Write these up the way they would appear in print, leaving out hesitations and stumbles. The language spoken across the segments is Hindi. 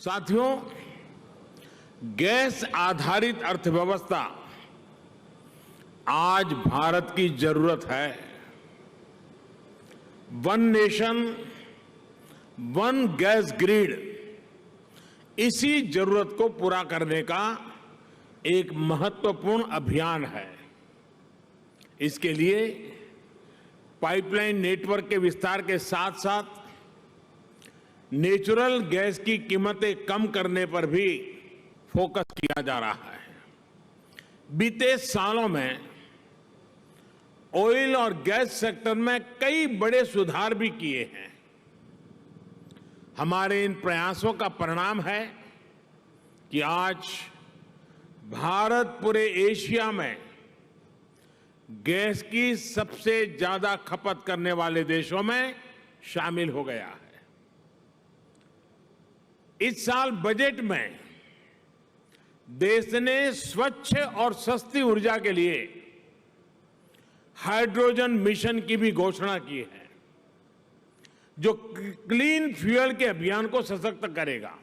साथियों, गैस आधारित अर्थव्यवस्था आज भारत की जरूरत है। One nation one gas grid इसी जरूरत को पूरा करने का एक महत्वपूर्ण अभियान है। इसके लिए पाइपलाइन नेटवर्क के विस्तार के साथ साथ नेचुरल गैस की कीमतें कम करने पर भी फोकस किया जा रहा है। बीते सालों में ऑयल और गैस सेक्टर में कई बड़े सुधार भी किए हैं। हमारे इन प्रयासों का परिणाम है कि आज भारत पूरे एशिया में गैस की सबसे ज्यादा खपत करने वाले देशों में शामिल हो गया है। इस साल बजट में देश ने स्वच्छ और सस्ती ऊर्जा के लिए हाइड्रोजन मिशन की भी घोषणा की है, जो क्लीन फ्यूल के अभियान को सशक्त करेगा।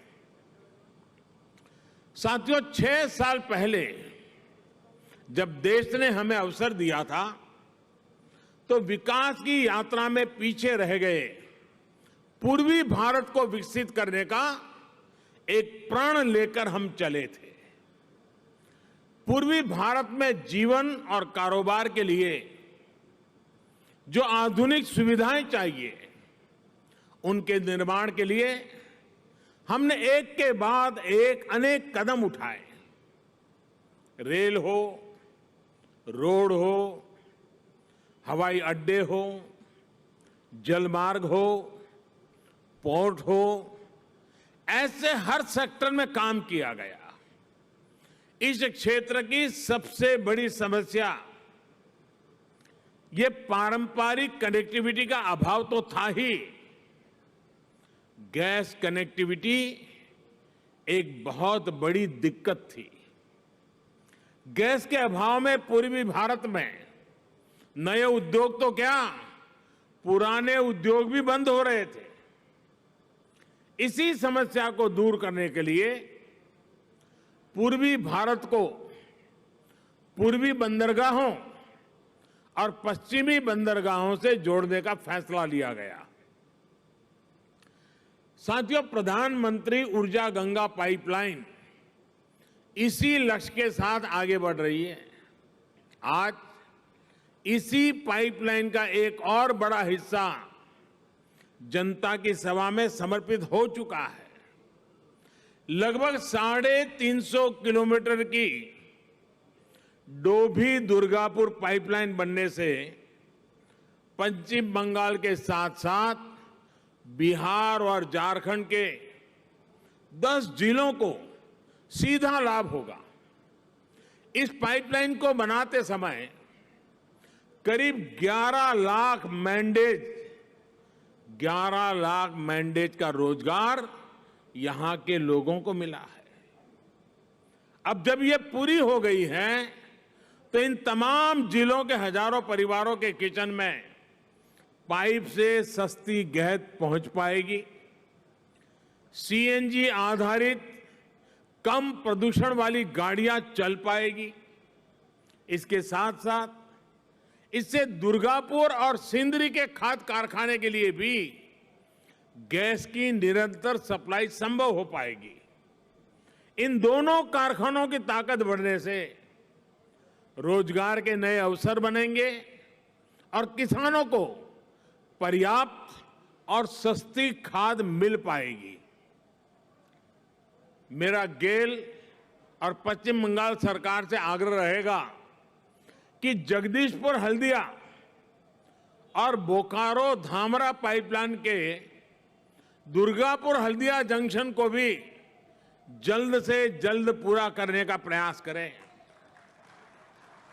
साथियों, 6 साल पहले जब देश ने हमें अवसर दिया था तो विकास की यात्रा में पीछे रह गए पूर्वी भारत को विकसित करने का एक प्रण लेकर हम चले थे। पूर्वी भारत में जीवन और कारोबार के लिए जो आधुनिक सुविधाएं चाहिए, उनके निर्माण के लिए हमने एक के बाद एक अनेक कदम उठाए। रेल हो, रोड हो, हवाई अड्डे हो, जलमार्ग हो, पोर्ट हो, ऐसे हर सेक्टर में काम किया गया। इस क्षेत्र की सबसे बड़ी समस्या ये पारंपरिक कनेक्टिविटी का अभाव तो था ही, गैस कनेक्टिविटी एक बहुत बड़ी दिक्कत थी। गैस के अभाव में पूर्वी भारत में नए उद्योग तो क्या, पुराने उद्योग भी बंद हो रहे थे। इसी समस्या को दूर करने के लिए पूर्वी भारत को पूर्वी बंदरगाहों और पश्चिमी बंदरगाहों से जोड़ने का फैसला लिया गया। साथियों, प्रधानमंत्री ऊर्जा गंगा पाइपलाइन इसी लक्ष्य के साथ आगे बढ़ रही है। आज इसी पाइपलाइन का एक और बड़ा हिस्सा जनता की सेवा में समर्पित हो चुका है। लगभग 350 किलोमीटर की डोभी दुर्गापुर पाइपलाइन बनने से पश्चिम बंगाल के साथ साथ बिहार और झारखंड के 10 जिलों को सीधा लाभ होगा। इस पाइपलाइन को बनाते समय करीब 11 लाख मैंडेज का रोजगार यहां के लोगों को मिला है। अब जब ये पूरी हो गई है तो इन तमाम जिलों के हजारों परिवारों के किचन में पाइप से सस्ती गैस पहुंच पाएगी। सीएनजी आधारित कम प्रदूषण वाली गाड़ियां चल पाएगी। इसके साथ साथ इससे दुर्गापुर और सिंदरी के खाद कारखाने के लिए भी गैस की निरंतर सप्लाई संभव हो पाएगी। इन दोनों कारखानों की ताकत बढ़ने से रोजगार के नए अवसर बनेंगे और किसानों को पर्याप्त और सस्ती खाद मिल पाएगी। मेरा गेल और पश्चिम बंगाल सरकार से आग्रह रहेगा कि जगदीशपुर हल्दिया और बोकारो धामरा पाइपलाइन के दुर्गापुर हल्दिया जंक्शन को भी जल्द से जल्द पूरा करने का प्रयास करें।